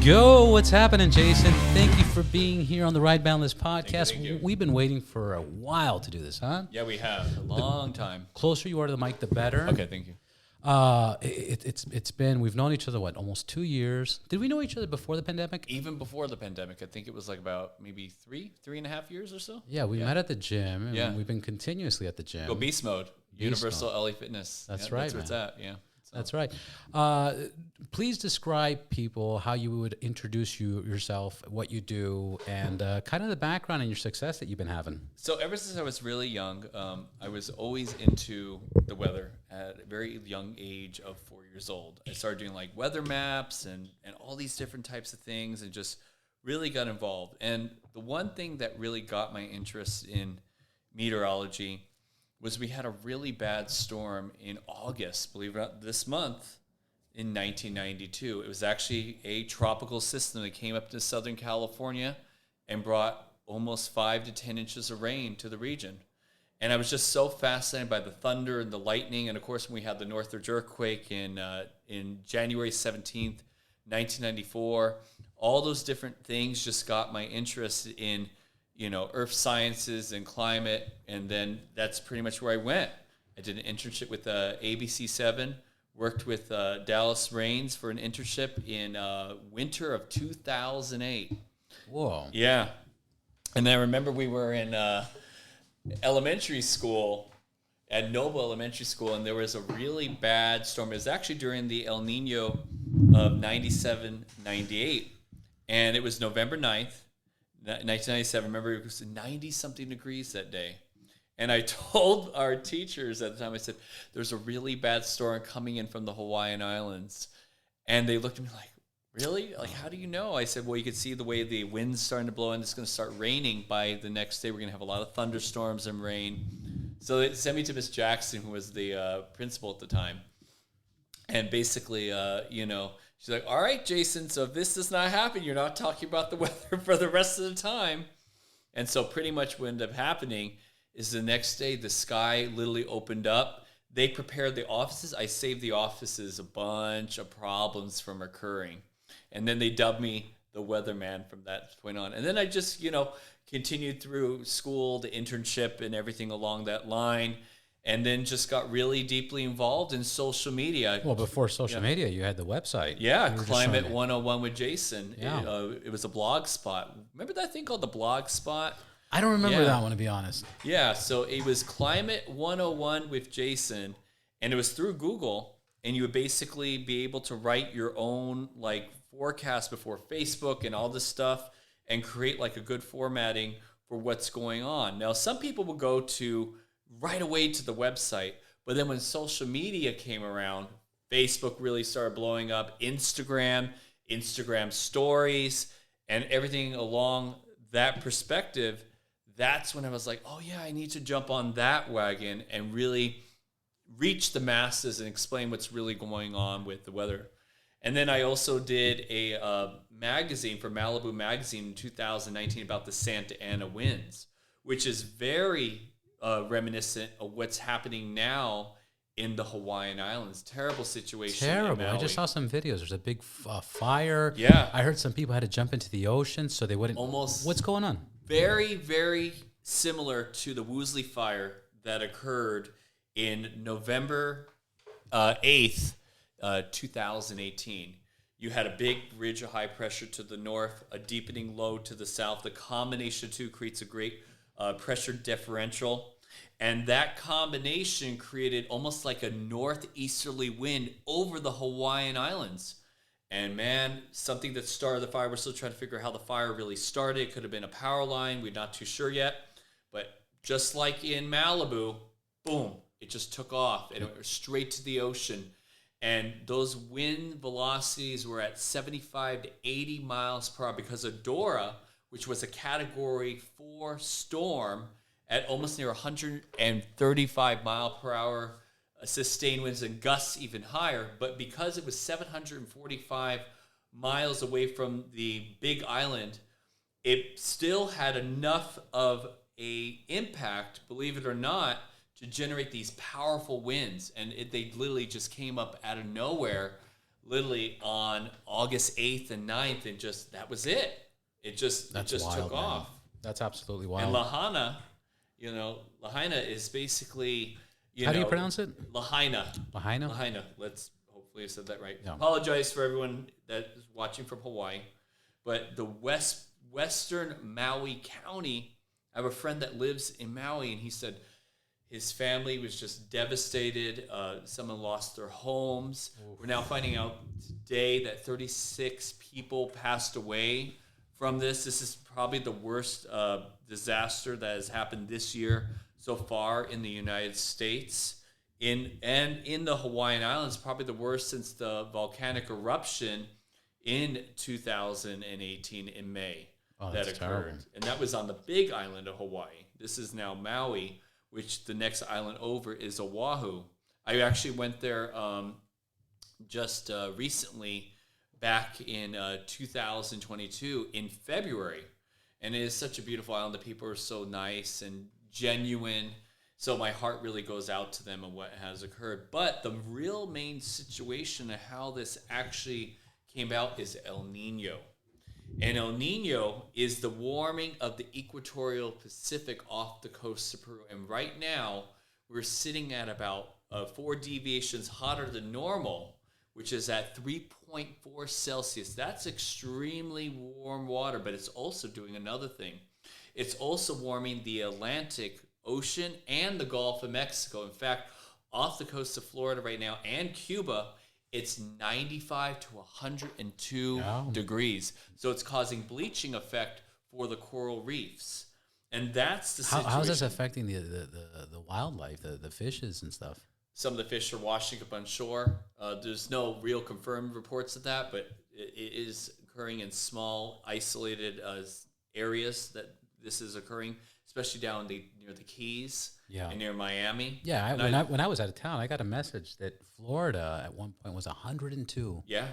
go. What's happening, Jason? Thank you for being here on the Ride Boundless Podcast. Thank you. We've been waiting for a while to do this, huh? Yeah, we have. A long time. Closer you are to the mic, the better. Okay, thank you. It's been, we've known each other, almost 2 years. Did we know each other before the pandemic? Even before the pandemic, I think it was like about maybe three and a half years or so. Yeah, we met at the gym, and Yeah. we've been continuously at the gym. Go Beast Mode. Universal LA Fitness. That's right, That's where it's at, yeah. So. That's right. Please describe people, how you would introduce yourself, what you do, and kind of the background and your success that you've been having. So ever since I was really young, I was always into the weather at a very young age of 4 years old. I started doing like weather maps and all these different types of things and just really got involved. And the one thing that really got my interest in meteorology was we had a really bad storm in August, believe it or not, this month in 1992. It was actually a tropical system that came up to Southern California and brought almost 5 to 10 inches of rain to the region. And I was just so fascinated by the thunder and the lightning. And of course, when we had the Northridge earthquake in January 17th, 1994, all those different things just got my interest in earth sciences and climate, and then that's pretty much where I went. I did an internship with ABC7, worked with Dallas Rains for an internship in winter of 2008. Whoa. Yeah. And I remember we were in elementary school, at Noble Elementary School, and there was a really bad storm. It was actually during the El Nino of 97, 98, and it was November 9th. 1997, remember it was 90-something degrees that day. And I told our teachers at the time, I said, there's a really bad storm coming in from the Hawaiian Islands. And they looked at me like, really? Like, how do you know? I said, well, you can see the way the wind's starting to blow and it's going to start raining by the next day. We're going to have a lot of thunderstorms and rain. So they sent me to Miss Jackson, who was the principal at the time. And basically, she's like, all right, Jason, so if this does not happen, you're not talking about the weather for the rest of the time. And so pretty much what ended up happening is the next day, the sky literally opened up. They prepared the offices. I saved the offices a bunch of problems from occurring. And then they dubbed me the weatherman from that point on. And then I just, continued through school, the internship and everything along that line. And then just got really deeply involved in social media. Well, before social media, you had the website. Yeah, Climate 101 with Jason. Yeah. It was a blog spot. Remember that thing called the blog spot? I don't remember that one, to be honest. Yeah, so it was Climate 101 with Jason, and it was through Google, and you would basically be able to write your own forecast before Facebook and all this stuff and create a good formatting for what's going on. Now, some people will go to right away to the website. But then when social media came around, Facebook really started blowing up, Instagram stories, and everything along that perspective. That's when I was like, oh yeah, I need to jump on that wagon and really reach the masses and explain what's really going on with the weather. And then I also did a magazine for Malibu Magazine in 2019 about the Santa Ana winds, which is very reminiscent of what's happening now in the Hawaiian Islands. Terrible situation. Terrible. I just saw some videos. There's a big fire. Yeah. I heard some people had to jump into the ocean so they wouldn't. Almost. What's going on? Very, very similar to the Woolsey fire that occurred in November 8th, 2018. You had a big ridge of high pressure to the north, a deepening low to the south. The combination of two creates a great pressure differential, and that combination created almost like a northeasterly wind over the Hawaiian Islands. And man, something that started the fire, we're still trying to figure out how the fire really started. It could have been a power line, we're not too sure yet, but just like in Malibu, boom, it just took off and it went straight to the ocean. And those wind velocities were at 75 to 80 miles per hour because of Dora, which was a Category 4 storm at almost near 135 mile per hour sustained winds and gusts even higher. But because it was 745 miles away from the Big Island, it still had enough of a impact, believe it or not, to generate these powerful winds. And they literally just came up out of nowhere literally on August 8th and 9th, and just that was it. It just That's wild, took man. off. That's absolutely wild. And Lahaina is basically, How do you pronounce it? Lahaina. Lahaina? Lahaina. Let's hopefully I said that right. Yeah. Apologize for everyone that is watching from Hawaii, but the western Maui County. I have a friend that lives in Maui, and he said his family was just devastated. Someone lost their homes. We're now finding out today that 36 people passed away from this. This is probably the worst disaster that has happened this year so far in the United States. In the Hawaiian Islands, probably the worst since the volcanic eruption in 2018 in May that occurred. Terrible. And that was on the big island of Hawaii. This is now Maui, which the next island over is Oahu. I actually went there just recently, back in 2022 in February. And it is such a beautiful island. The people are so nice and genuine. So my heart really goes out to them and what has occurred. But the real main situation of how this actually came about is El Nino. And El Nino is the warming of the equatorial Pacific off the coast of Peru. And right now, we're sitting at about 4 deviations hotter than normal, which is at 3.4 Celsius. That's extremely warm water, but it's also doing another thing. It's also warming the Atlantic Ocean and the Gulf of Mexico. In fact, off the coast of Florida right now and Cuba, it's 95 to 102 degrees. So it's causing bleaching effect for the coral reefs. And that's the situation. How is this affecting the wildlife, the fishes and stuff? Some of the fish are washing up on shore. There's no real confirmed reports of that, but it is occurring in small, isolated areas that this is occurring, especially down near the Keys and near Miami. Yeah, when I was out of town, I got a message that Florida at one point was 102. Yeah,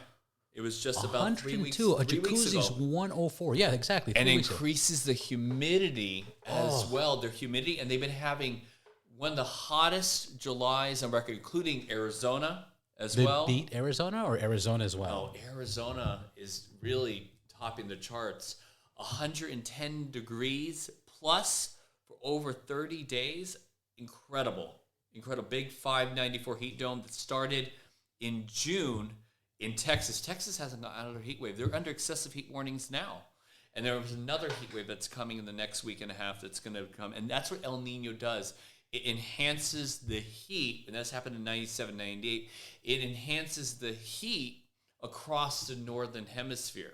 it was just about 3 weeks. A jacuzzi's 104. Yeah, exactly. And increases the humidity as well. Their humidity, and they've been having one of the hottest Julys on record, including Arizona as well. Beat Arizona or Arizona as well? No, Arizona is really topping the charts. 110 degrees plus for over 30 days. Incredible. Big 594 heat dome that started in June in Texas. Texas hasn't got out of their heat wave. They're under excessive heat warnings now. And there was another heat wave that's coming in the next week and a half that's going to come. And that's what El Nino does. It enhances the heat, and that's happened in 97, 98. It enhances the heat across the northern hemisphere.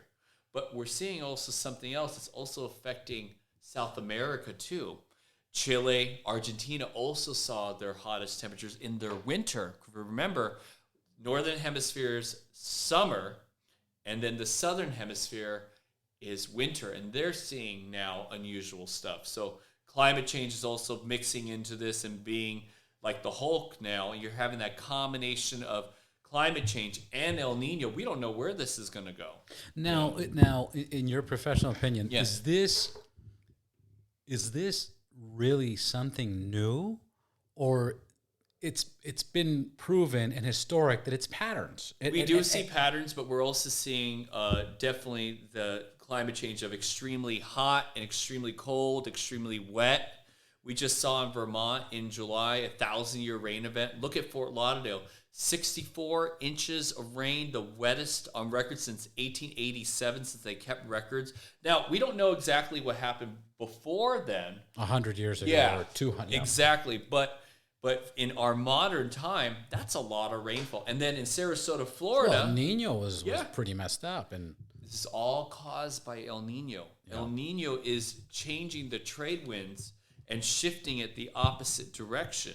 But we're seeing also something else that's also affecting South America too. Chile, Argentina also saw their hottest temperatures in their winter. Remember, northern hemisphere's summer, and then the southern hemisphere is winter, and they're seeing now unusual stuff. So climate change is also mixing into this and being like the Hulk now. You're having that combination of climate change and El Nino. We don't know where this is going to go. Now, in your professional opinion, Yes. is this really something new, or it's been proven and historic that it's patterns? We do see patterns, but we're also seeing definitely the climate change of extremely hot and extremely cold, extremely wet. We just saw in Vermont in July a 1,000-year rain event. Look at Fort Lauderdale. 64 inches of rain, the wettest on record since 1887, since they kept records. Now, we don't know exactly what happened before then. 100 years ago or 200. Exactly. But in our modern time, that's a lot of rainfall. And then in Sarasota, Florida... Well, Nino was pretty messed up. And this is all caused by El Nino. Yeah. El Nino is changing the trade winds and shifting it the opposite direction.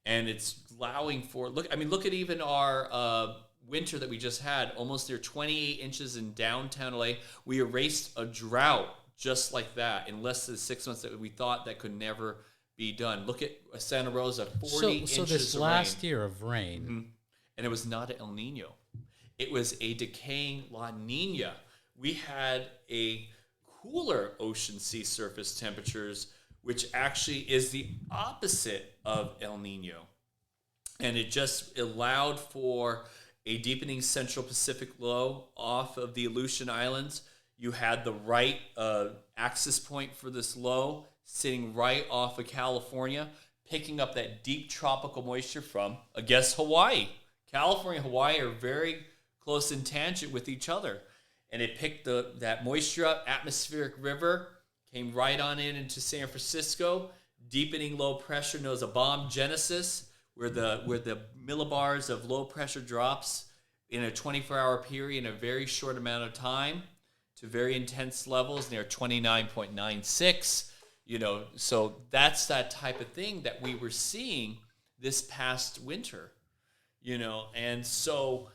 And it's allowing for, look at even our winter that we just had, almost near 28 inches in downtown LA. We erased a drought just like that in less than 6 months that we thought that could never be done. Look at Santa Rosa, 40 inches so this of last rain. year of rain. Mm-hmm. And it was not an El Nino. It was a decaying La Niña. We had a cooler ocean sea surface temperatures, which actually is the opposite of El Nino. And it just allowed for a deepening Central Pacific low off of the Aleutian Islands. You had the right axis point for this low sitting right off of California, picking up that deep tropical moisture from, I guess, Hawaii. California and Hawaii are very close in tangent with each other. And it picked that moisture up, atmospheric river, came right on into San Francisco, deepening low pressure known as a bomb genesis, where the millibars of low pressure drops in a 24-hour period in a very short amount of time to very intense levels near 29.96. So that's that type of thing that we were seeing this past winter, and so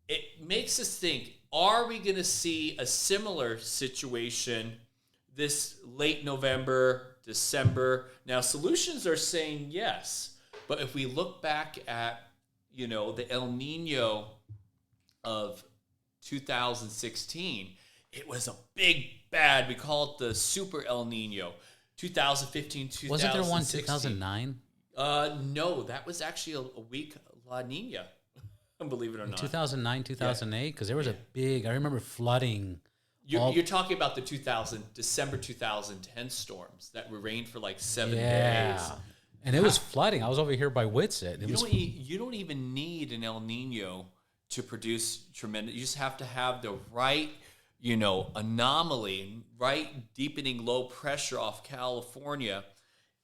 it makes us think, are we going to see a similar situation this late November, December? Now, solutions are saying yes, but if we look back at, the El Nino of 2016, it was a big, bad, we call it the super El Nino. 2015, 2016. Wasn't there one 2009? No, that was actually a weak La Niña, believe it or not. 2009, 2008? Because there was a big, I remember flooding. You're talking about the December 2010 storms that were rained for like 7 days. And it was flooding. I was over here by Whitsett. You don't even need an El Nino to produce tremendous. You just have to have the right, anomaly, right deepening low pressure off California,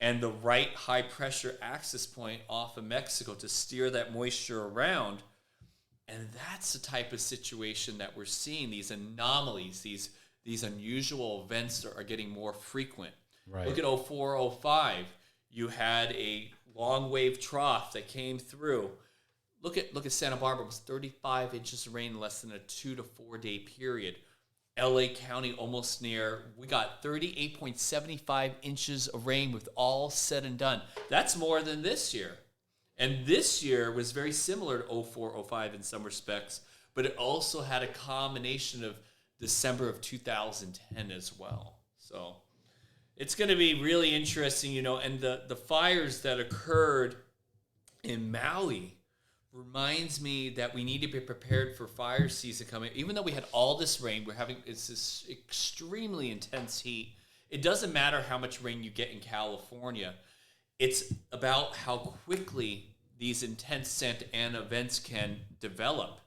and the right high pressure axis point off of Mexico to steer that moisture around. And that's the type of situation that we're seeing. These anomalies, these unusual events that are getting more frequent. Right. Look at 04, 05. You had a long wave trough that came through. Look at Santa Barbara. It was 35 inches of rain in less than a 2 to 4 day period. LA County almost near, we got 38.75 inches of rain with all said and done. That's more than this year. And this year was very similar to 04, 05 in some respects, but it also had a combination of December of 2010 as well. So it's going to be really interesting, and the fires that occurred in Maui reminds me that we need to be prepared for fire season coming. Even though we had all this rain, it's this extremely intense heat. It doesn't matter how much rain you get in California. It's about how quickly these intense Santa Ana events can develop.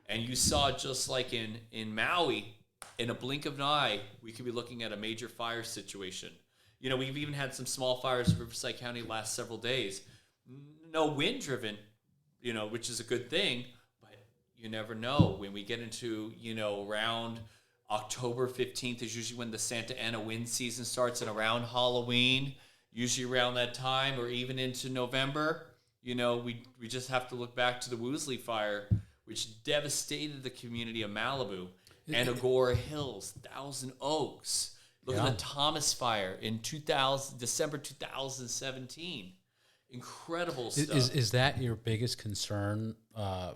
And you saw, just like in Maui, in a blink of an eye, we could be looking at a major fire situation. We've even had some small fires in Riverside County the last several days. No wind driven, which is a good thing, but you never know. When we get into, around October 15th is usually when the Santa Ana wind season starts, and around Halloween, usually around that time, or even into November, we just have to look back to the Woolsey fire, which devastated the community of Malibu, and Agora Hills, Thousand Oaks. Look at the Thomas fire in December 2017. Incredible stuff. Is that your biggest concern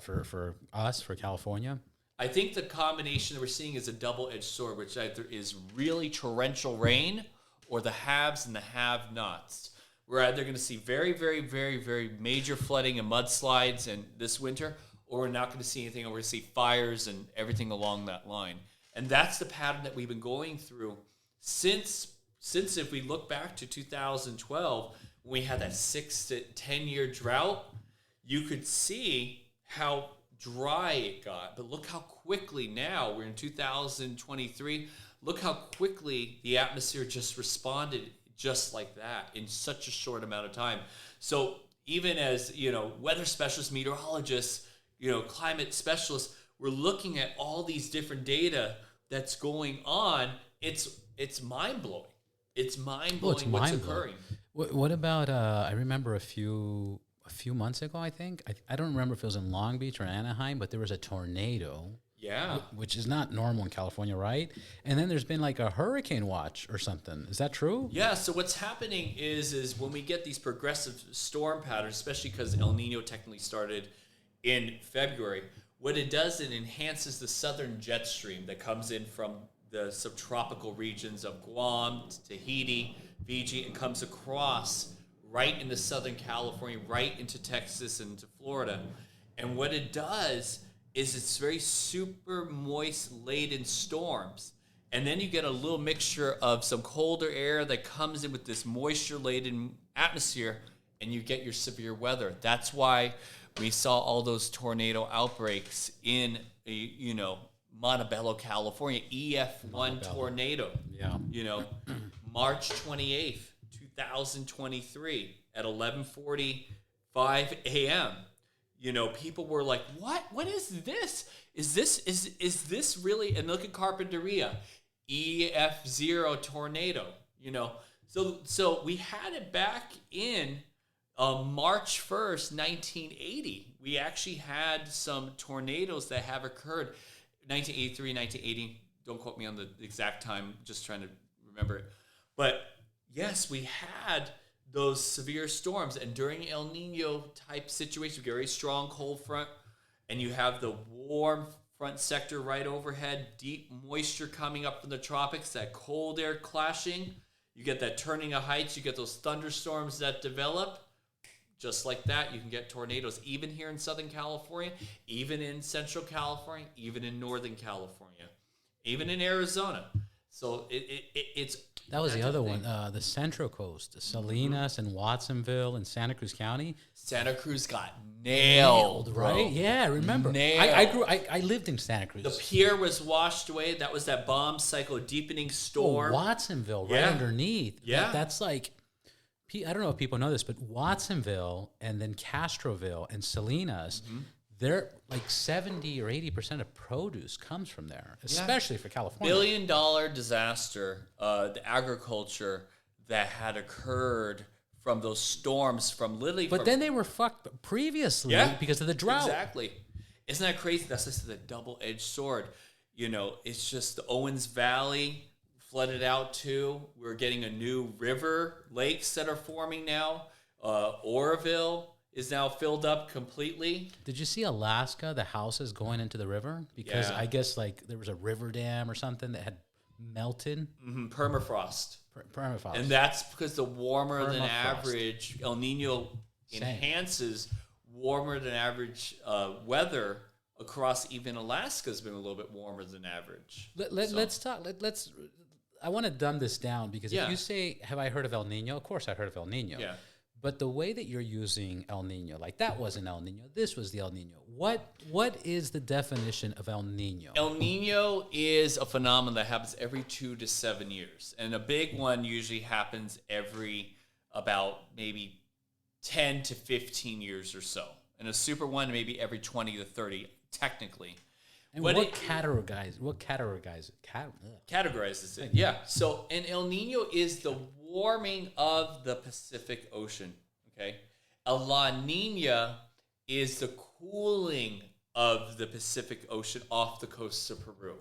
for us, for California? I think the combination that we're seeing is a double-edged sword, which either is really torrential rain or the haves and the have-nots. We're either going to see very, very, very, very major flooding and mudslides in this winter, or we're not going to see anything, or we're going to see fires and everything along that line. And that's the pattern that we've been going through since if we look back to 2012, when we had that 6 to 10 year drought, you could see how dry it got. But look how quickly now, we're in 2023, look how quickly the atmosphere just responded just like that in such a short amount of time. So even as, weather specialists, meteorologists, climate specialists, we're looking at all these different data that's going on. It's mind-blowing. It's mind-blowing what's occurring. What about, I remember a few months ago, I think. I don't remember if it was in Long Beach or Anaheim, but there was a tornado. Yeah. Which is not normal in California, right? And then there's been like a hurricane watch or something. Is that true? Yeah, so what's happening is when we get these progressive storm patterns, especially because El Nino technically started in February, what it does, it enhances the southern jet stream that comes in from the subtropical regions of Guam, Tahiti, Fiji, and comes across right into Southern California, right into Texas and to Florida. And what it does is it's very super moist laden storms. And then you get a little mixture of some colder air that comes in with this moisture laden atmosphere, and you get your severe weather. That's why we saw all those tornado outbreaks in, Montebello, California, EF1 tornado. Yeah. March 28th, 2023 at 11:45 a.m. People were like, "What? What is this? Is this really?" And look at Carpinteria, EF0 tornado. So we had it back in March 1st, 1980. We actually had some tornadoes that have occurred 1983, 1980. Don't quote me on the exact time. Just trying to remember it. But yes, we had those severe storms, and during El Nino type situation, you get a very strong cold front, and you have the warm front sector right overhead, deep moisture coming up from the tropics, that cold air clashing. You get that turning of heights, you get those thunderstorms that develop. Just like that, you can get tornadoes, even here in Southern California, even in Central California, even in Northern California, even in Arizona. So it's... That was the other one, the Central Coast, Salinas and Watsonville and Santa Cruz County. Santa Cruz got nailed, bro. Right? Yeah, I remember. Nailed. I lived in Santa Cruz. The pier was washed away. That was that bomb cycle deepening storm. Watsonville, right underneath. Yeah. That's like, I don't know if people know this, but Watsonville and then Castroville and Salinas, they're like 70 or 80% of produce comes from there, especially for California. $1 billion disaster, the agriculture that had occurred from those storms from literally... But then they were fucked previously because of the drought. Exactly. Isn't that crazy? That's just the double-edged sword. It's just the Owens Valley flooded out too. We're getting a new river, lakes that are forming now. Oroville is now filled up completely. Did you see Alaska, the houses going into the river? Because I guess like there was a river dam or something that had melted. Permafrost. Permafrost. And that's because the warmer than average El Nino enhances warmer than average weather across even Alaska has been a little bit warmer than average. Let's talk. I want to dumb this down because if you say, have I heard of El Nino? Of course I heard of El Nino. Yeah. But the way that you're using El Nino, like that wasn't El Nino, this was the El Nino. What is the definition of El Nino? El Nino is a phenomenon that happens every 2 to 7 years. And a big one usually happens every about maybe 10 to 15 years or so. And a super one maybe every 20 to 30, technically. And what categorizes it? Yeah. So an El Nino is the warming of the Pacific Ocean. Okay. A La Niña is the cooling of the Pacific Ocean off the coasts of Peru.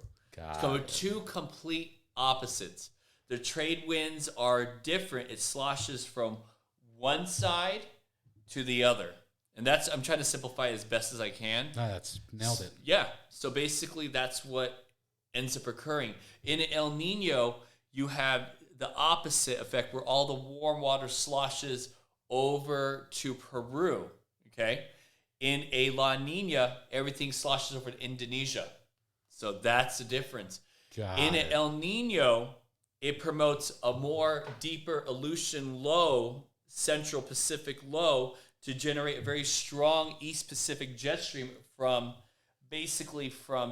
So two complete opposites. The trade winds are different. It sloshes from one side to the other. And I'm trying to simplify it as best as I can. No, that's nailed it. Yeah. So basically that's what ends up occurring. In El Nino, you have the opposite effect where all the warm water sloshes over to Peru. Okay. In a La Nina, everything sloshes over to Indonesia. So that's the difference. In an El Nino, it promotes a more deeper Aleutian low, Central Pacific low, to generate a very strong East Pacific jet stream from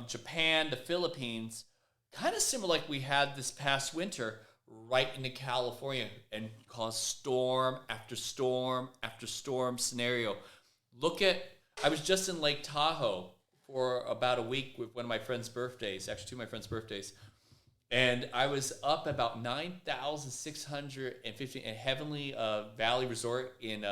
Japan to Philippines, kind of similar like we had this past winter, right into California and cause storm after storm after storm scenario. I was just in Lake Tahoe for about a week with one of my friend's birthdays, actually two of my friend's birthdays. And I was up about 9,650 in Heavenly Valley Resort in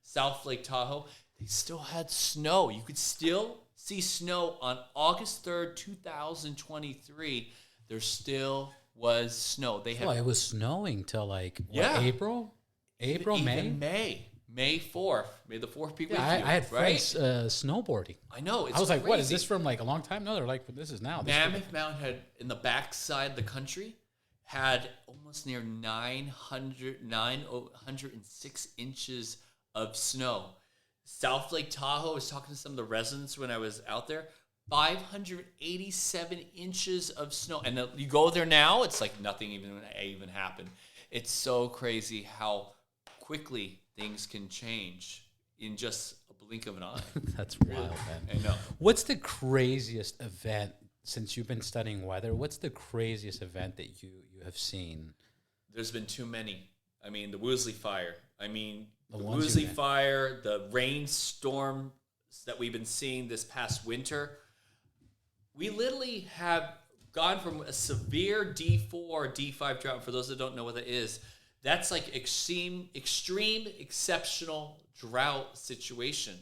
South Lake Tahoe. They still had snow. You could still see snow on August 3rd, 2023. There still was snow. It was snowing till April? May? May 4th. May the 4th be with you. I had friends snowboarding. I know. I was like, what, is this from like a long time? No, they're like, this is now. Mammoth Mountain had, in the backside of the country, had almost near 906 inches of snow. South Lake Tahoe, I was talking to some of the residents when I was out there, 587 inches of snow. And you go there now, it's like nothing even happened. It's so crazy how quickly things can change in just a blink of an eye. That's wild, man. I know. What's the craziest event, since you've been studying weather, what's the craziest event that you have seen? There's been too many. I mean, the Woolsey fire. I mean, the ones Woolsey fire, the rainstorms that we've been seeing this past winter. We literally have gone from a severe D4 or D5 drought. For those that don't know what that is, that's like extreme, exceptional drought situation.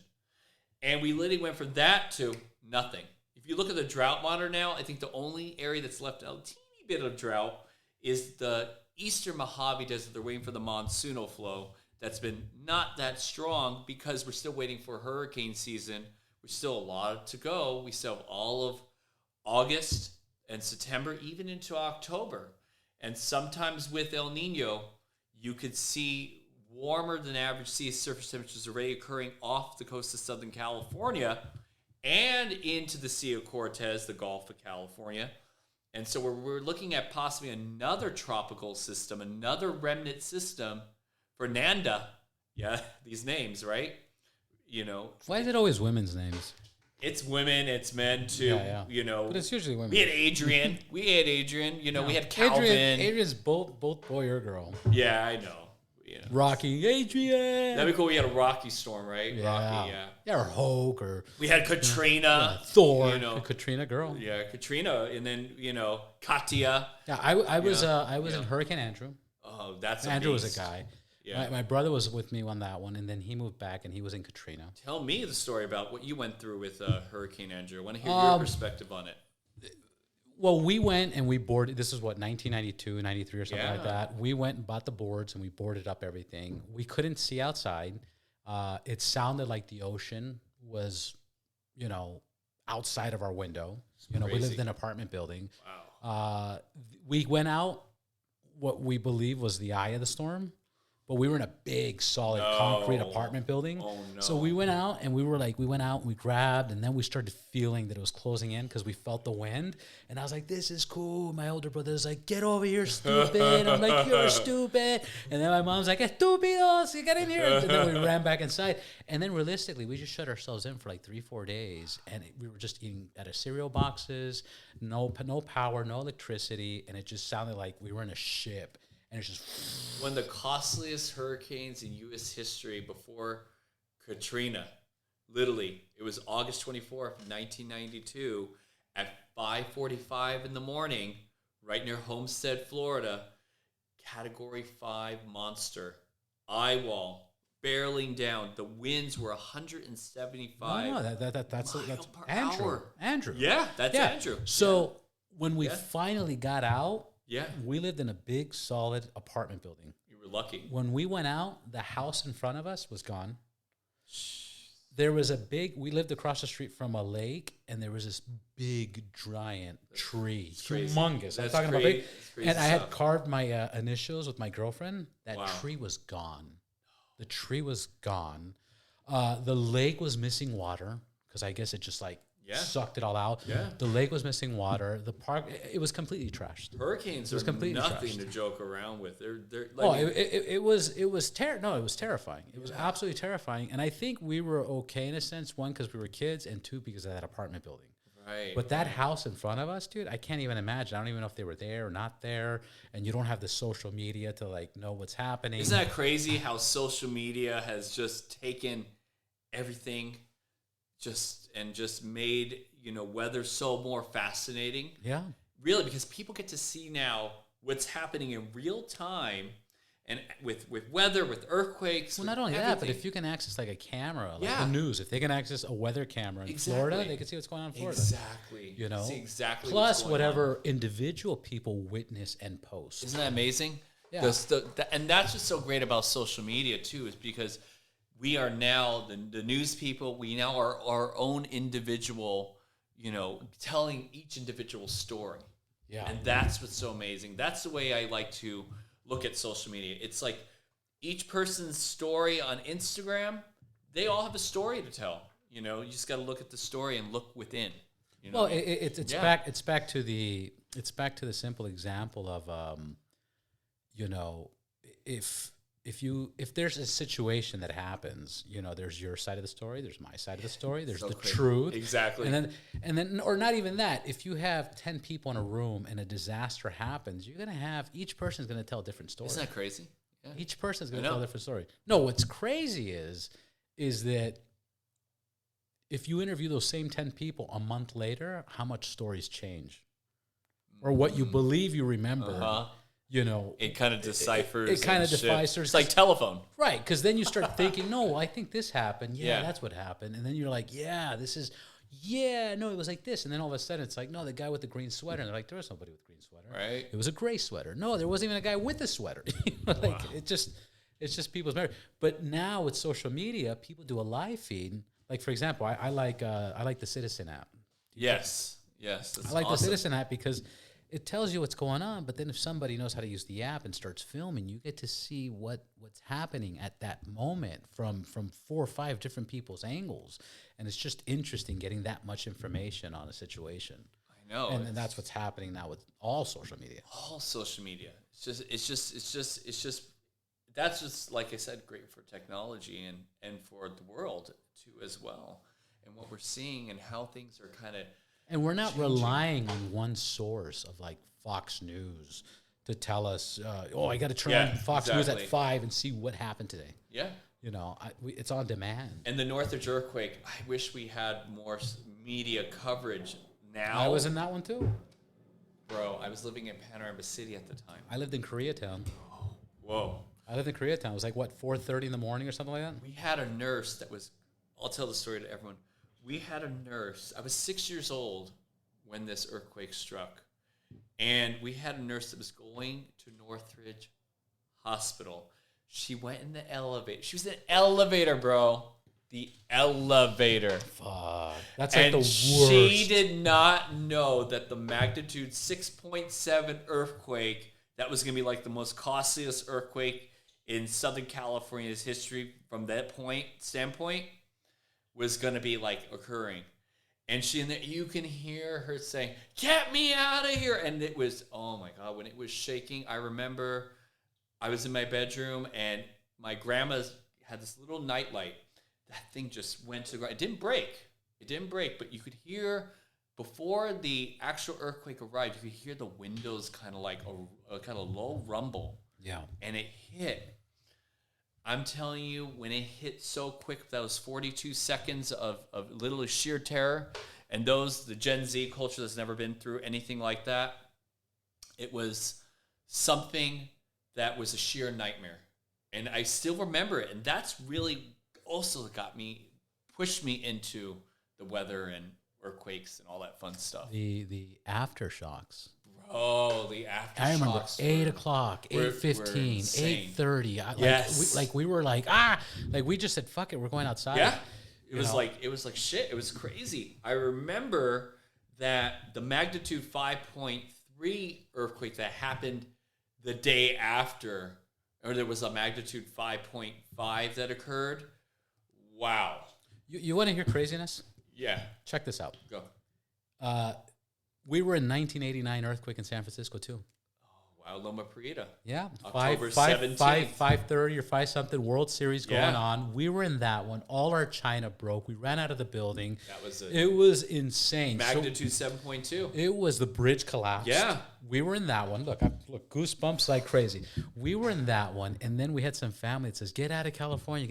And we literally went from that to nothing. If you look at the drought monitor now, I think the only area that's left a teeny bit of drought is the eastern Mojave Desert. They're waiting for the monsoonal flow. That's been not that strong because we're still waiting for hurricane season. We're still a lot to go. We still have all of August and September, even into October. And sometimes with El Nino, you could see warmer than average sea surface temperatures already occurring off the coast of Southern California and into the Sea of Cortez, the Gulf of California. And so we're looking at possibly another tropical system, another remnant system for Nanda. Yeah, these names, right? You know. Why is it always women's names? It's women, it's men too. Yeah. You know, but it's usually women. We had Adrian. You know, we had Calvin. Adrian's both boy or girl. Yeah, I know. You know. Rocky, Adrian. That'd be cool. We had a Rocky storm, right? Yeah. Rocky, yeah, or Hulk, or we had Katrina, Thor. You know, Katrina girl. Yeah, Katrina, and then Katya. Yeah, I was in Hurricane Andrew. Oh, that's Andrew was a guy. Yeah. My brother was with me on that one, and then he moved back, and he was in Katrina. Tell me the story about what you went through with Hurricane Andrew. I want to hear your perspective on it. Well, we went and we boarded. This is what, 1992, 93 or something like that. We went and bought the boards, and we boarded up everything. We couldn't see outside. It sounded like the ocean was, outside of our window. We lived in an apartment building. Wow. We went out what we believe was the eye of the storm. But we were in a big, solid concrete apartment building. Oh, no. So we went out, and we went out, and we grabbed, and then we started feeling that it was closing in because we felt the wind. And I was like, this is cool. My older brother was like, get over here, stupid. I'm like, you're stupid. And then my mom's like, estupidos, get in here. And then we ran back inside. And then realistically, we just shut ourselves in for like 3-4 days. And we were just eating out of cereal boxes, no power, no electricity. And it just sounded like we were in a ship. And it's just one of the costliest hurricanes in U.S. history before Katrina. Literally, it was August 24th, 1992, at 5:45 in the morning, right near Homestead, Florida. Category 5 monster, eye wall, barreling down. The winds were 175. No, that's Andrew. Andrew. Yeah, that's Andrew. So when we finally got out. Yeah. We lived in a big, solid apartment building. You were lucky. When we went out, the house in front of us was gone. There was we lived across the street from a lake, and there was this big, giant tree. Humongous. I'm talking about big. And I had carved my initials with my girlfriend. That tree was gone. The tree was gone. The lake was missing water because I guess it just sucked it all out. Yeah. The lake was missing water. The park, it was completely trashed. Hurricanes are nothing to joke around with. They're it was terrifying. It was absolutely terrifying. And I think we were okay in a sense, one, because we were kids, and two, because of that apartment building. Right. But that house in front of us, dude, I can't even imagine. I don't even know if they were there or not there. And you don't have the social media to know what's happening. Isn't that crazy how social media has just taken everything just made weather so more fascinating. Yeah, really, because people get to see now what's happening in real time, and with weather, with earthquakes. Well, not only that, but if you can access a camera, the news, if they can access a weather camera in Florida, they can see what's going on in Florida. Exactly. See exactly. Plus whatever individual people witness and post. Isn't that amazing? Yeah. And that's what's so great about social media too, is because we are now the news people. We now are our own individual, telling each individual story. Yeah. And that's what's so amazing. That's the way I like to look at social media. It's like each person's story on Instagram, they all have a story to tell. You just got to look at the story and look within. You know well, it's back to the simple example of you know, if there's a situation that happens, you know, there's your side of the story, there's my side of the story, there's the truth. Exactly. And then, or not even that, if you have 10 people in a room and a disaster happens, you're going to have, each person's going to tell a different story. Isn't that crazy? Yeah. Each person's going to tell a different story. No, what's crazy is that if you interview those same 10 people a month later, how much stories change. Or what you believe you remember. You know, it kind of deciphers. It kind of deciphers. It's like telephone, right? Because then you start thinking, "No, I think this happened. Yeah, that's what happened." And then you're like, "Yeah, this is. Yeah, no, it was like this." And then all of a sudden, it's like, "No, the guy with the green sweater." And they're like, "There was nobody with a green sweater. Right? It was a gray sweater. No, there wasn't even a guy with a sweater." Like it's just people's memory. But now with social media, people do a live feed. Like for example, I like the Citizen app. Yes. I like the Citizen app because it tells you what's going on, but then if somebody knows how to use the app and starts filming, you get to see what's happening at that moment from 4 or 5 different people's angles, and it's just interesting getting that much information on a situation. I know, and that's what's happening now with all social media. All social media. It's just. That's just, like I said, great for technology and for the world too as well, and what we're seeing and how things are kind of. And we're not relying on one source of like Fox News to tell us, I got to turn on Fox News at 5 and see what happened today. Yeah. You know, it's on demand. And the Northridge earthquake, I wish we had more media coverage now. I was in that one too. Bro, I was living in Panorama City at the time. I lived in Koreatown. Whoa. I lived in Koreatown. It was like, 4:30 in the morning or something like that? We had a nurse that was, I'll tell the story to everyone. We had a nurse. I was 6 years old when this earthquake struck. And we had a nurse that was going to Northridge Hospital. She went in the elevator. She was in the elevator, bro. The elevator. Fuck. That's like the worst. She did not know that the magnitude 6.7 earthquake, that was going to be like the most costliest earthquake in Southern California's history from that standpoint, was going to be like occurring. And you can hear her saying, "Get me out of here." And it was, oh my God, when it was shaking, I remember I was in my bedroom and my grandma had this little nightlight. That thing just went to the ground. It didn't break, but you could hear, before the actual earthquake arrived, you could hear the windows kind of like a kind of low rumble. Yeah. And it hit. I'm telling you, when it hit so quick, that was 42 seconds of literally sheer terror. And the Gen Z culture that's never been through anything like that, it was something that was a sheer nightmare. And I still remember it. And that's really also pushed me into the weather and earthquakes and all that fun stuff. The aftershocks. Oh, the aftershocks. I remember 8 o'clock, 8:15, 8:30. Yes. We were like, we just said, fuck it, we're going outside. Yeah. It was like shit. It was crazy. I remember that the magnitude 5.3 earthquake that happened the day after, or there was a magnitude 5.5 that occurred. Wow. You want to hear craziness? Yeah. Check this out. Go. We were in 1989 earthquake in San Francisco too. Oh, wow. Loma Prieta. Yeah. October 17th. 5:30 or 5 something, World Series going on. We were in that one. All our china broke. We ran out of the building. It was insane. Magnitude 7.2. It was the bridge collapsed. Yeah. We were in that one. Look, goosebumps like crazy. We were in that one, and then we had some family that says, "Get out of California,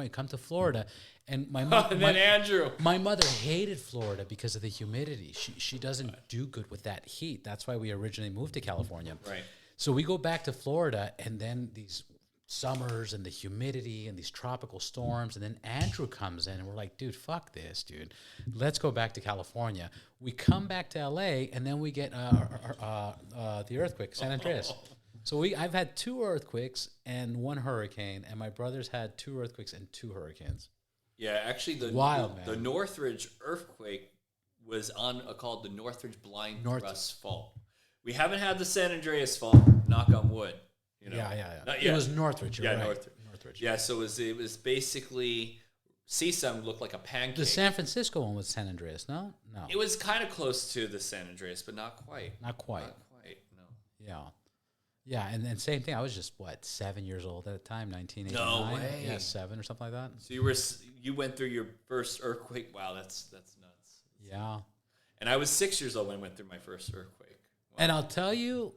come to Florida." And my mom, Andrew. My mother hated Florida because of the humidity. She doesn't do good with that heat. That's why we originally moved to California. Right. So we go back to Florida, and then these summers and the humidity and these tropical storms, and then Andrew comes in, and we're like, dude, fuck this, dude. Let's go back to California. We come back to LA, and then we get the earthquake, San Andreas. So I've had 2 earthquakes and 1 hurricane, and my brother's had 2 earthquakes and 2 hurricanes. Yeah, actually, the Northridge earthquake was called the Northridge Blind Thrust Fault. We haven't had the San Andreas fault. Knock on wood. You know? Yeah. It was Northridge. You're right. Northridge. Yeah, so it was basically CSUN looked like a pancake. The San Francisco one was San Andreas, no? No. It was kind of close to the San Andreas, but not quite. Not quite. Not quite, no. Yeah. Yeah, and then same thing. I was just, 7 years old at the time, 1989? No way. Yeah, 7 or something like that. So you went through your first earthquake. Wow, that's nuts. Yeah. And I was 6 years old when I went through my first earthquake. Wow. And I'll tell you,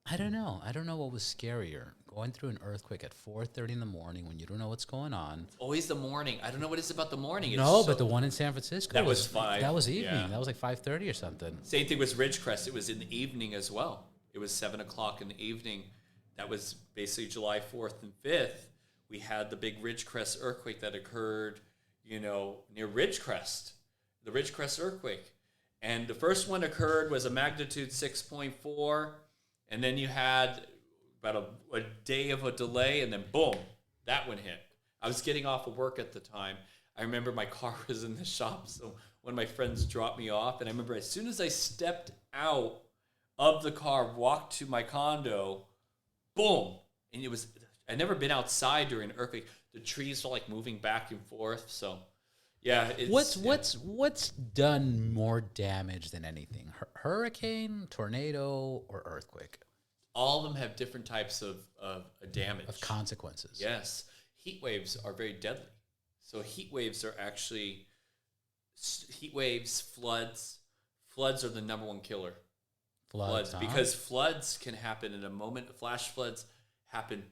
I don't know. I don't know what was scarier, going through an earthquake at 4:30 in the morning when you don't know what's going on. It's always the morning. I don't know what it's about the morning. But the one in San Francisco. That was 5. That was evening. Yeah. That was like 5:30 or something. Same thing with Ridgecrest. It was in the evening as well. It was 7 o'clock in the evening. That was basically July 4th and 5th. We had the big Ridgecrest earthquake that occurred, near Ridgecrest, the Ridgecrest earthquake. And the first one occurred was a magnitude 6.4. And then you had about a day of a delay, and then boom, that one hit. I was getting off of work at the time. I remember my car was in the shop, so one of my friends dropped me off. And I remember as soon as I stepped out of the car, walked to my condo, boom. And I'd never been outside during an earthquake. The trees were like moving back and forth. So, yeah. What's done more damage than anything? Hurricane, tornado, or earthquake? All of them have different types of damage. Of consequences. Yes. Heat waves are very deadly. So heat waves are actually, floods. Floods are the number one killer. Floods, because floods can happen in a moment. Flash floods happen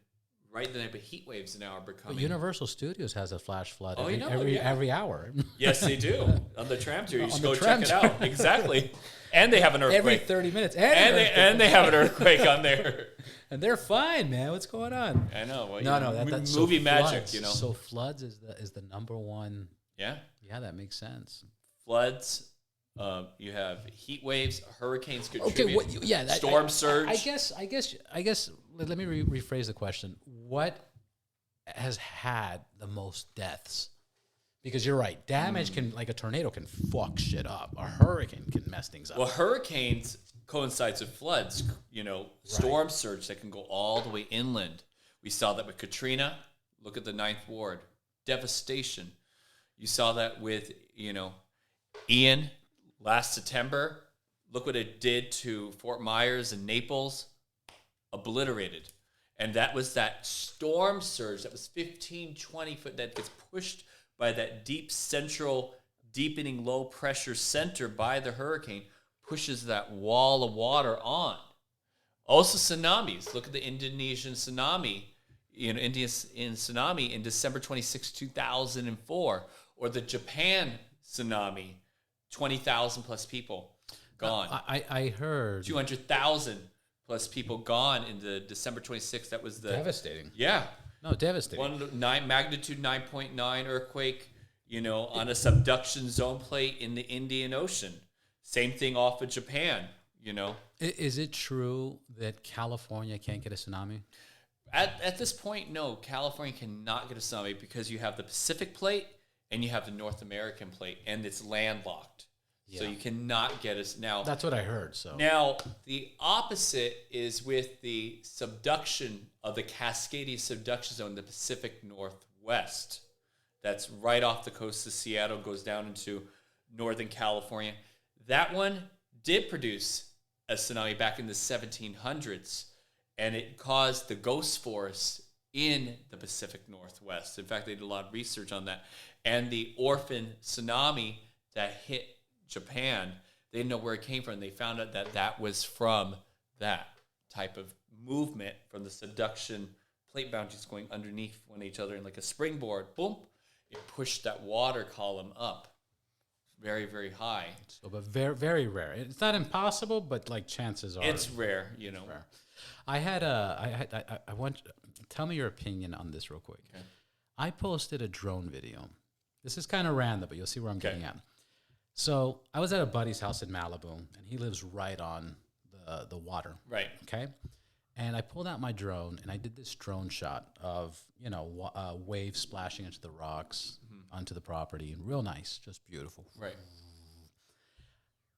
right then, but heat waves now are becoming. But Universal Studios has a flash flood every hour. Yes, they do. On the tram tour, you should go check it out. Exactly. And they have an earthquake. Every 30 minutes. And they have an earthquake on there. And they're fine, man. What's going on? I know. Well, that's movie so magic, floods, So floods is the number one. Yeah. Yeah, that makes sense. Floods. You have heat waves, hurricanes contribute. Okay, storm surge. I guess. Let me rephrase the question. What has had the most deaths? Because you're right, damage can, like a tornado, can fuck shit up. A hurricane can mess things up. Well, hurricanes coincides with floods. Storm surge that can go all the way inland. We saw that with Katrina. Look at the 9th Ward, devastation. You saw that with Ian. Last September, look what it did to Fort Myers and Naples. Obliterated. And that was that storm surge that was 15, 20 foot that gets pushed by that deep central, deepening low pressure center by the hurricane, pushes that wall of water on. Also tsunamis. Look at the Indonesian tsunami, Indian tsunami in December 26, 2004. Or the Japan tsunami. 20,000 plus people gone. I heard 200,000 plus people gone in the December 26th. That was devastating. Yeah. No, devastating. Magnitude 9.9 earthquake, on a subduction zone plate in the Indian Ocean. Same thing off of Japan, Is it true that California can't get a tsunami? At this point, no. California cannot get a tsunami because you have the Pacific plate and you have the North American plate, and it's landlocked. Yeah. So you cannot get us now. That's what I heard. So now the opposite is with the subduction of the Cascadia subduction zone in the Pacific Northwest. That's right off the coast of Seattle, goes down into Northern California. That one did produce a tsunami back in the 1700s, and it caused the ghost forest in the Pacific Northwest. In fact, they did a lot of research on that. And the orphan tsunami that hit Japan, they didn't know where it came from. They found out that that was from that type of movement from the subduction plate boundaries going underneath one each other, and like a springboard, boom, it pushed that water column up very, very high. So, but very, very rare. It's not impossible, but like chances are it's rare. Rare. I want. Tell me your opinion on this real quick. Okay. I posted a drone video. This is kind of random, but you'll see where I'm getting at. So I was at a buddy's house in Malibu, and he lives right on the water. Right. Okay. And I pulled out my drone, and I did this drone shot of waves splashing into the rocks, onto the property, real nice, just beautiful. Right.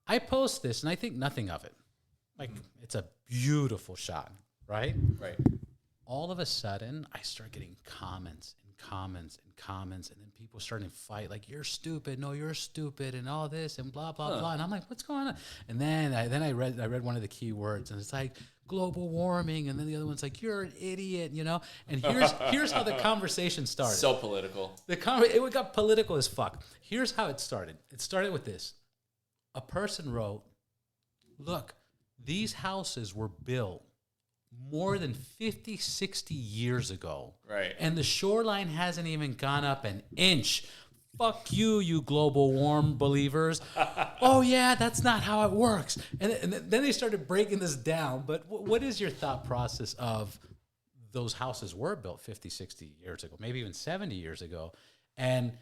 I post this, and I think nothing of it. Like it's a beautiful shot, right? Right. All of a sudden, I start getting comments and comments, and then people starting to fight like, you're stupid, no, you're stupid, and all this and blah blah blah. And I'm like, what's going on? And then I read one of the key words, and it's like global warming, and then the other one's like, you're an idiot, you know. And here's how the conversation started. So political. It got political as fuck. Here's how it started. It started with this. A person wrote, look, these houses were built more than 50, 60 years ago. Right. And the shoreline hasn't even gone up an inch. Fuck you, you global warm believers. Oh, yeah, that's not how it works. And then they started breaking this down. But what is your thought process of those houses were built 50, 60 years ago, maybe even 70 years ago? And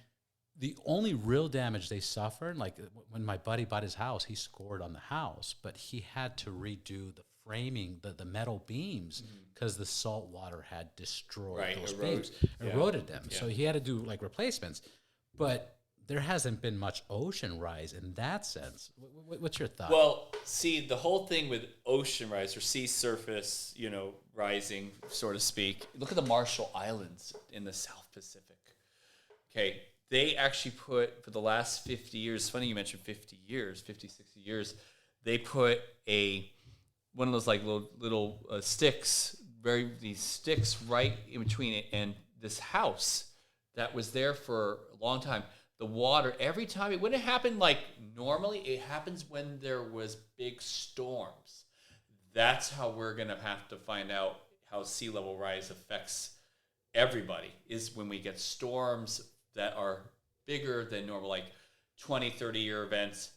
the only real damage they suffered, like when my buddy bought his house, he scored on the house, but he had to redo the framing, the metal beams, because the salt water had destroyed those beams, eroded them. Yeah. So he had to do like replacements. But there hasn't been much ocean rise in that sense. What's your thought? Well, see, the whole thing with ocean rise or sea surface, you know, rising, so to speak. Look at the Marshall Islands in the South Pacific. Okay, they actually put, for the last 50 years, it's funny you mentioned 50 years, 50, 60 years, they put one of those like little sticks, these sticks right in between it and this house that was there for a long time. The water, every time, it wouldn't happen like normally. It happens when there was big storms. That's how we're going to have to find out how sea level rise affects everybody, is when we get storms that are bigger than normal, like 20, 30-year events,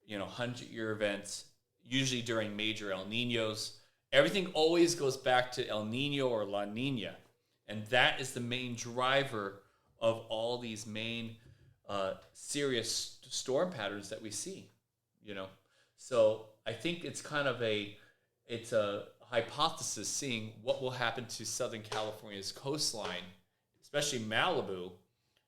100-year events, usually during major El Niños. Everything always goes back to El Niño or La Niña. And that is the main driver of all these main serious storm patterns that we see, So I think it's kind of a hypothesis seeing what will happen to Southern California's coastline, especially Malibu.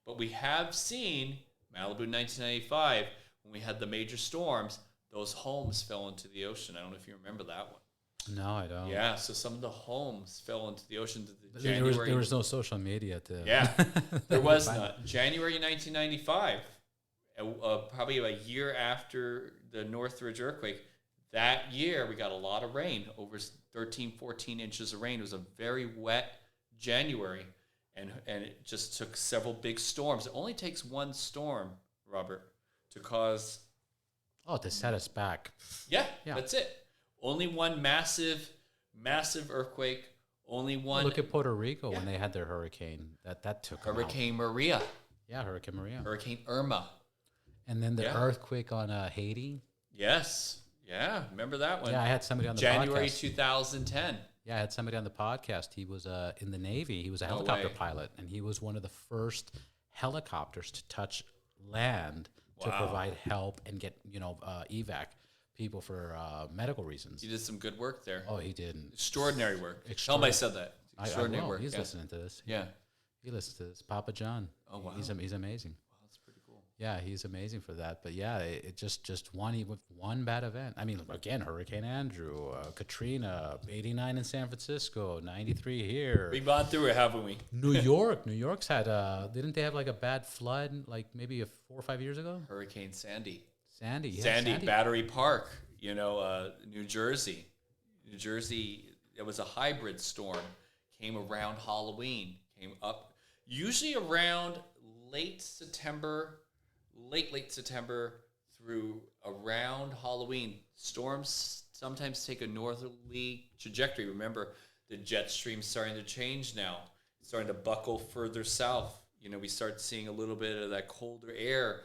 But we have seen Malibu 1995, when we had the major storms, those homes fell into the ocean. I don't know if you remember that one. No, I don't. Yeah, so some of the homes fell into the ocean. There was no social media to... Yeah, there was not. January 1995, probably a year after the Northridge earthquake, that year we got a lot of rain, over 13, 14 inches of rain. It was a very wet January, and it just took several big storms. It only takes one storm, Robert, to cause... Oh, to set us back. Yeah, that's it. Only one massive earthquake. Only one. Look at Puerto Rico when they had their hurricane. That took Hurricane Maria. Yeah, Hurricane Maria. Hurricane Irma. And then the earthquake on Haiti. Yes. Yeah, remember that one? Yeah, I had somebody on the January podcast. 2010. Yeah, I had somebody on the podcast. He was in the Navy. He was a helicopter pilot, and he was one of the first helicopters to touch land to provide help and get evac people for medical reasons. He did some good work there. Oh, he did. Extraordinary work. Tell him I said that. Extraordinary work. He's listening to this. Yeah. He listens to this. Papa John. Oh, wow. He's amazing. Wow, that's pretty cool. Yeah, he's amazing for that. But yeah, it just one bad event. I mean, again, Hurricane Andrew, Katrina, 89 in San Francisco, 93 here. We've gone through it, haven't we? New York's had, didn't they have like a bad flood like maybe 4 or 5 years ago? Hurricane Sandy. Sandy, Battery Park, New Jersey. It was a hybrid storm, came around Halloween, came up usually around late September through around Halloween. Storms sometimes take a northerly trajectory. Remember, the jet stream's starting to change now. It's starting to buckle further south. We start seeing a little bit of that colder air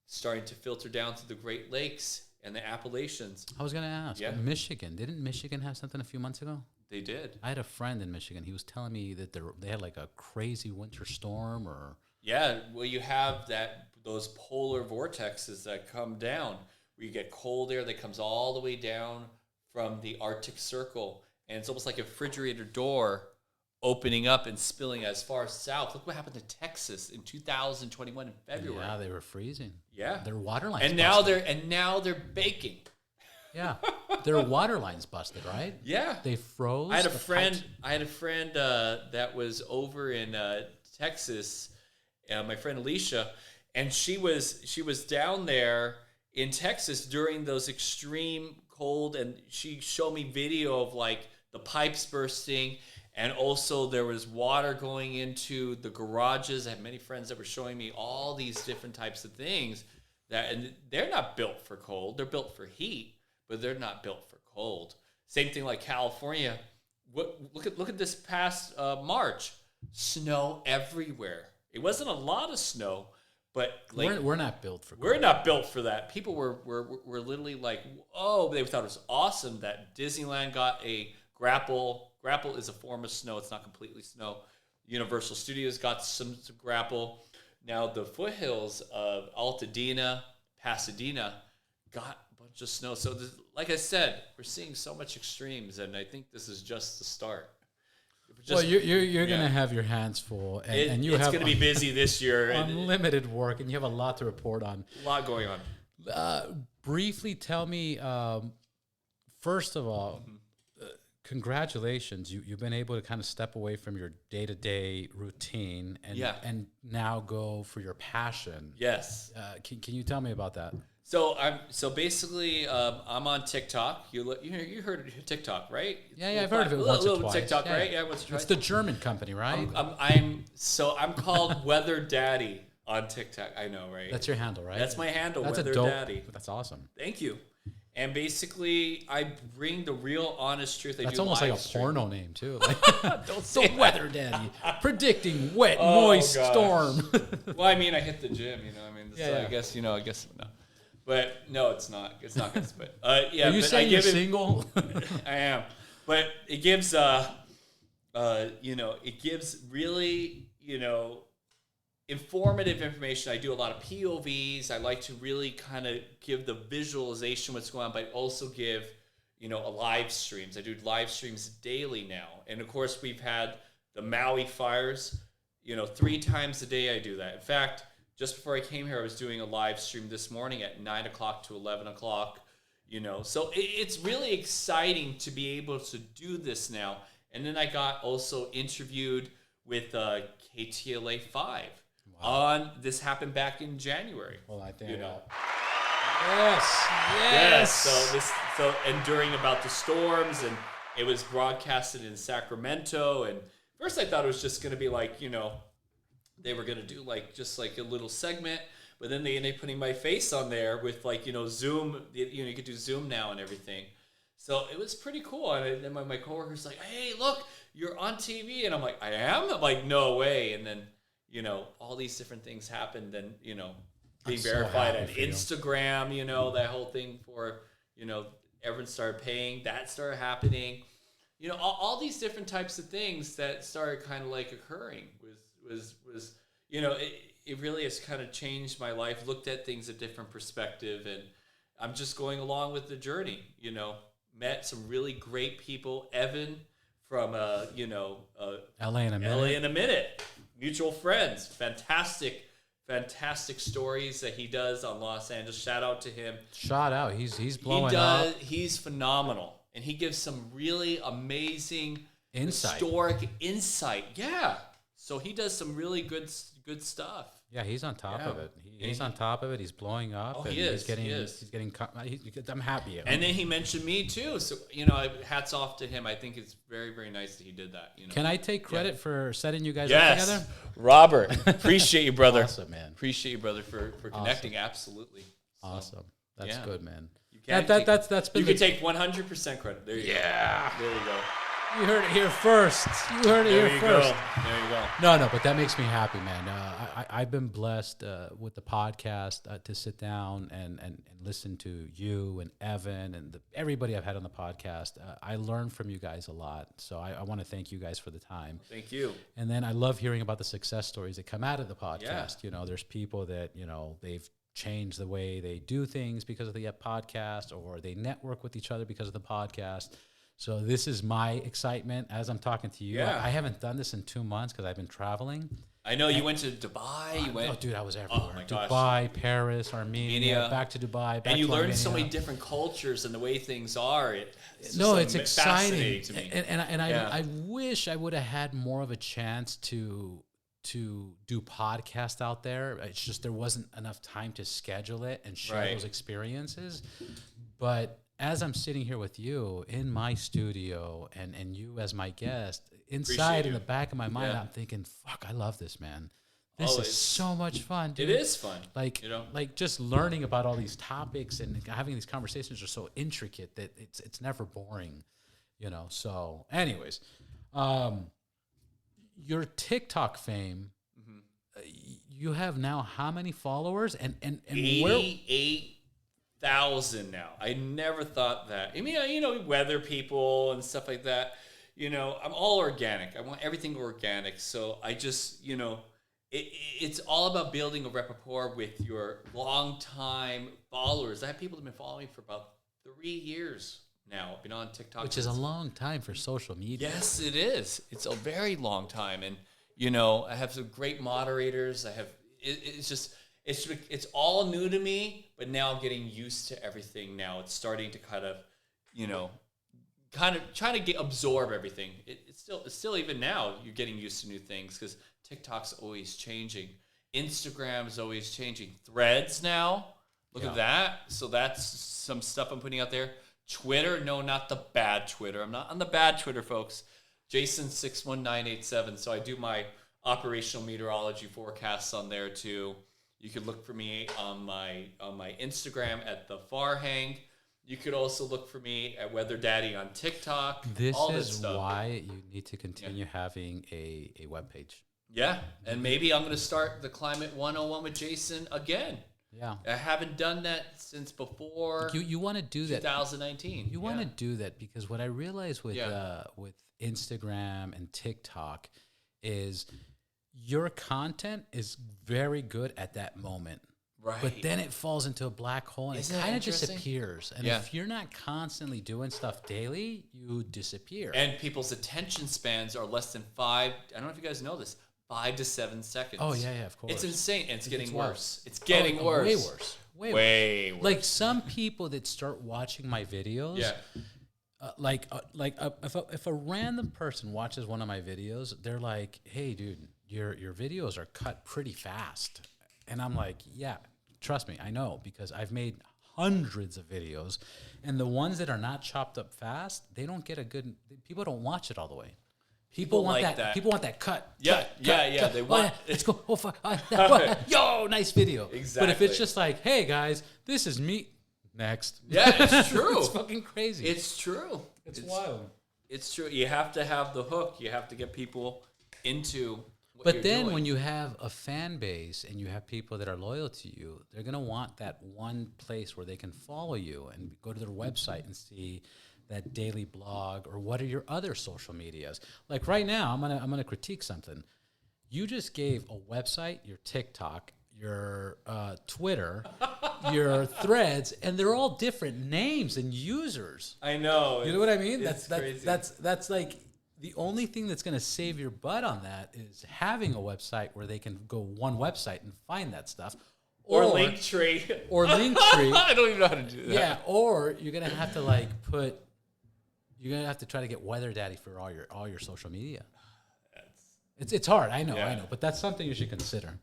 starting to filter down to the Great Lakes and the Appalachians. I was going to ask, Michigan. Didn't Michigan have something a few months ago? They did. I had a friend in Michigan. He was telling me that they had like a crazy winter storm or... Yeah, well, you have those polar vortexes that come down where you get cold air that comes all the way down from the Arctic Circle. And it's almost like a refrigerator door opening up and spilling as far south. Look what happened to Texas in 2021 in February. Yeah, they were freezing. Yeah, their water lines. And now they're baking. Yeah, their water lines busted, right? Yeah, they froze. I had a friend that was over in Texas, my friend Alicia, and she was down there in Texas during those extreme cold, and she showed me video of like the pipes bursting, and also there was water going into the garages. I had many friends that were showing me all these different types of things and they're not built for cold. They're built for heat, but they're not built for cold. Same thing like California. Look at this past March. Snow everywhere. It wasn't a lot of snow, but like we're not built for. We're not built for that. People were literally like, oh, they thought it was awesome that Disneyland got a grapple. Grapple is a form of snow. It's not completely snow. Universal Studios got some grapple. Now the foothills of Altadena, Pasadena got a bunch of snow. So like I said, we're seeing so much extremes, and I think this is just the start. Well, you're going to have your hands full, and it's going to be busy this year. Unlimited work, and you have a lot to report on. A lot going on. Briefly tell me, first of all, congratulations. You've been able to kind of step away from your day-to-day routine and now go for your passion. Yes. Can you tell me about that? So basically, I'm on TikTok. You heard of TikTok, right? Yeah, I've heard of it once or twice. TikTok, right? Yeah, once or twice. It's the German company, right? I'm called Weather Daddy on TikTok. I know, right? That's your handle, right? That's my handle, That's Weather Daddy. That's awesome. Thank you. And basically, I bring the real, honest truth. That's almost like a porno name too. Like, don't say the Weather Daddy predicting wet, moist storm. Well, I mean, I hit the gym. I guess no. But no, it's not. It's not good. But yeah. Are you saying you're single? I am. But it gives it gives really, informative information. I do a lot of POVs. I like to really kind of give the visualization what's going on, but also give, a live streams. I do live streams daily now. And of course we've had the Maui fires, 3 times a day I do that. In fact, just before I came here, I was doing a live stream this morning at 9 o'clock to 11 o'clock, So it's really exciting to be able to do this now. And then I got also interviewed with KTLA 5 on, this happened back in January. Well, I think, Yes. So and during about the storms, and it was broadcasted in Sacramento. And first I thought it was just going to be like, they were going to do just a little segment, but then they ended up putting my face on there with Zoom, you could do Zoom now and everything. So it was pretty cool. And then my coworker's like, hey, look, you're on TV. And I'm like, I am? I'm like, no way. And then, all these different things happened. And, being verified on Instagram, that whole thing for, everyone started paying. That started happening. All these different types of things that started kind of occurring was it really has kind of changed my life, looked at things a different perspective, and I'm just going along with the journey, met some really great people. Evan from LA in a Minute. Mutual friends. Fantastic stories that he does on Los Angeles. Shout out to him. Shout out. He's blowing up. He's phenomenal. And he gives some really amazing historic insight. Yeah. So he does some really good stuff. Yeah, he's on top of it. He's on top of it. He's blowing up. Oh, he is. He's getting. I'm happy. And then he mentioned me too. So hats off to him. I think it's very, very nice that he did that. Can I take credit for setting you guys up together? Robert. Appreciate you, brother. Awesome, man. Appreciate you, brother, for connecting. Absolutely. Awesome. That's good, man. That's been. You can take 100% credit. There you go. There you go. You heard it here first. There you go. No, but that makes me happy, man. I've been blessed with the podcast to sit down and listen to you and Evan and everybody I've had on the podcast. I learned from you guys a lot, so I want to thank you guys for the time. Thank you. And then I love hearing about the success stories that come out of the podcast. Yeah. There's people that, they've changed the way they do things because of the podcast, or they network with each other because of the podcast. So this is my excitement as I'm talking to you. Yeah. I haven't done this in 2 months because I've been traveling. I know you went to Dubai. Oh, dude, I was everywhere. Oh my gosh. Dubai, Paris, Armenia, back to Dubai, back and you to learn Armenia. so many different cultures and the way things are. It's exciting to me. And I wish I would have had more of a chance to to do podcast out there. It's just there wasn't enough time to schedule it and share those experiences. But as I'm sitting here with you in my studio and you as my guest, inside in the back of my mind, I'm thinking, fuck, I love this, man. This is so much fun, dude. It is fun. Like, like just learning about all these topics and having these conversations are so intricate that it's never boring, So anyways, your TikTok fame, you have now how many followers? And 88,000 now. I never thought that. I mean, weather people and stuff like that. I'm all organic. I want everything organic. So I just, it's all about building a rapport with your longtime followers. I have people that have been following me for about 3 years now. I've been on TikTok. Which is a long time for social media. Yes, it is. It's a very long time. And, I have some great moderators. It's all new to me, but now I'm getting used to everything now. It's starting to kind of trying to absorb everything. It's still even now you're getting used to new things because TikTok's always changing. Instagram's always changing. Threads now, look at that. So that's some stuff I'm putting out there. Twitter, no, not the bad Twitter. I'm not on the bad Twitter, folks. Jason61987. So I do my operational meteorology forecasts on there too. You could look for me on my Instagram at the Farhang. You could also look for me at Weather Daddy on TikTok. This is why you need to continue having a webpage. Yeah, and maybe I'm going to start the Climate 101 with Jason again. Yeah. I haven't done that since before you want to do 2019. You want to do that because what I realize with Instagram and TikTok is your content is very good at that moment. Right. But then it falls into a black hole and it kind of disappears. And if you're not constantly doing stuff daily, you disappear. And people's attention spans are less than 5. I don't know if you guys know this. 5 to 7 seconds. Oh, yeah, of course. It's insane. And it's getting worse. It's getting worse. Way worse. Way worse. Like some people that start watching my videos, if a random person watches one of my videos, they're like, hey, dude, your videos are cut pretty fast. And I'm like, yeah, trust me, I know, because I've made hundreds of videos. And the ones that are not chopped up fast, they don't get people don't watch it all the way. People want that. People want that cut. Yeah, cut. They want. Let's go. Oh fuck! Yo, nice video. Exactly. But if it's just like, hey guys, this is me. Next. Yeah, it's true. It's fucking crazy. It's true. It's wild. It's true. You have to have the hook. You have to get people into. But then when you have a fan base and you have people that are loyal to you, they're gonna want that one place where they can follow you and go to their website and see that daily blog or what are your other social medias. Like right now, I'm gonna critique something. You just gave a website, your TikTok, your Twitter, your Threads, and they're all different names and users. I know. You know what I mean? That's crazy. That's like the only thing that's gonna save your butt on that is having a website where they can go one website and find that stuff. Or Linktree. Or Linktree. I don't even know how to do that. Yeah, or you're gonna have to you're gonna have to try to get Weather Daddy for all your social media. It's hard, I know, but that's something you should consider.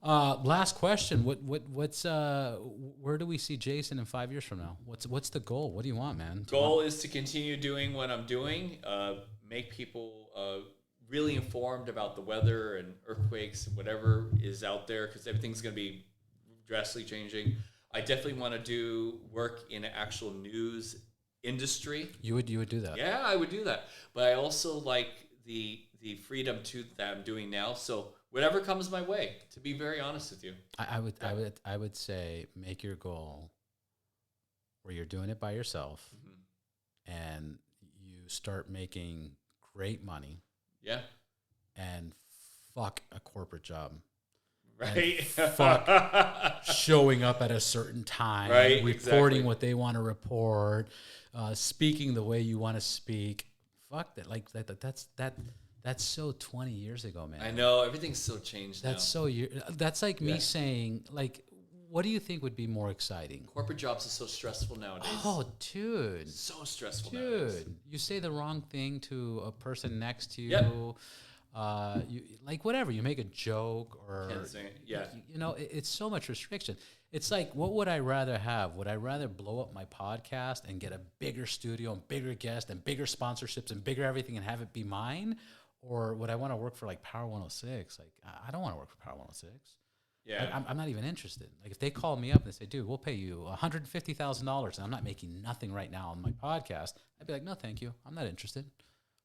Last question: what's where do we see Jason in 5 years from now? What's the goal? What do you want, man? Goal is to continue doing what I'm doing, make people really informed about the weather and earthquakes and whatever is out there because everything's gonna be drastically changing. I definitely want to do work in an actual news industry. You would do that? Yeah, I would do that. But I also like the freedom that I'm doing now. So whatever comes my way, to be very honest with you. I would say make your goal where you're doing it by yourself and you start making great money. Yeah. And fuck a corporate job. Right. Fuck showing up at a certain time, right, reporting what they want to report, speaking the way you want to speak. Fuck that. Like that's so 20 years ago, man. I know everything's so changed now. That's like me saying, like, what do you think would be more exciting? Corporate jobs are so stressful nowadays. Oh, dude. So stressful nowadays. Dude, you say the wrong thing to a person next to you. Yep. You like whatever, you make a joke or Can't say it. Yeah. It's so much restriction. It's like, what would I rather have? Would I rather blow up my podcast and get a bigger studio and bigger guests and bigger sponsorships and bigger everything and have it be mine? Or would I want to work for like Power 106? Like, I don't want to work for Power 106. Yeah. Like, I'm not even interested. Like, if they call me up and they say, dude, we'll pay you $150,000 and I'm not making nothing right now on my podcast, I'd be like, no, thank you. I'm not interested.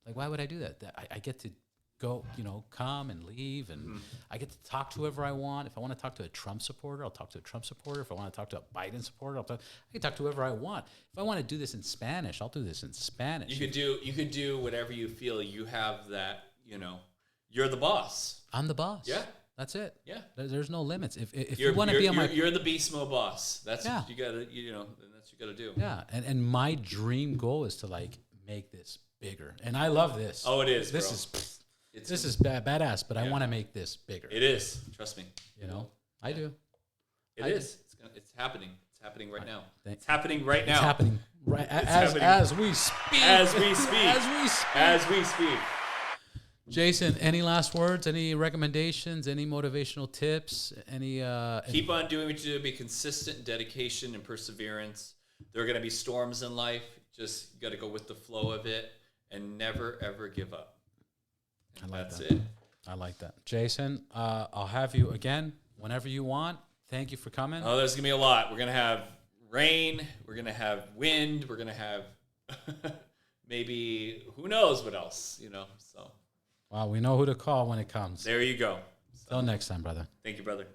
Like, why would I do that? I get to go, come and leave, and I get to talk to whoever I want. If I want to talk to a Trump supporter, I'll talk to a Trump supporter. If I want to talk to a Biden supporter, I can talk to whoever I want. If I want to do this in Spanish, I'll do this in Spanish. You could do whatever you feel. You have that, you're the boss. I'm the boss. Yeah. That's it. Yeah. There's no limits. If you want to be on my... You're the beast mode boss. That's what you got to, that's what you got to do. Yeah. And my dream goal is to, like, make this bigger. And I love this. Oh, it is, This bro. This is badass, but I want to make this bigger. It is. Trust me. I do. It is. It's happening. It's happening right now. It's happening right now. It's happening right as we speak. As we speak. Jason, any last words? Any recommendations? Any motivational tips? Any? Keep on doing what you do. Be consistent, dedication, and perseverance. There are going to be storms in life. Just got to go with the flow of it, and never ever give up. That's it. I like that. Jason, I'll have you again whenever you want. Thank you for coming. Oh, there's going to be a lot. We're going to have rain. We're going to have wind. We're going to have maybe who knows what else, so. Well, we know who to call when it comes. There you go. Till next time, brother. Thank you, brother.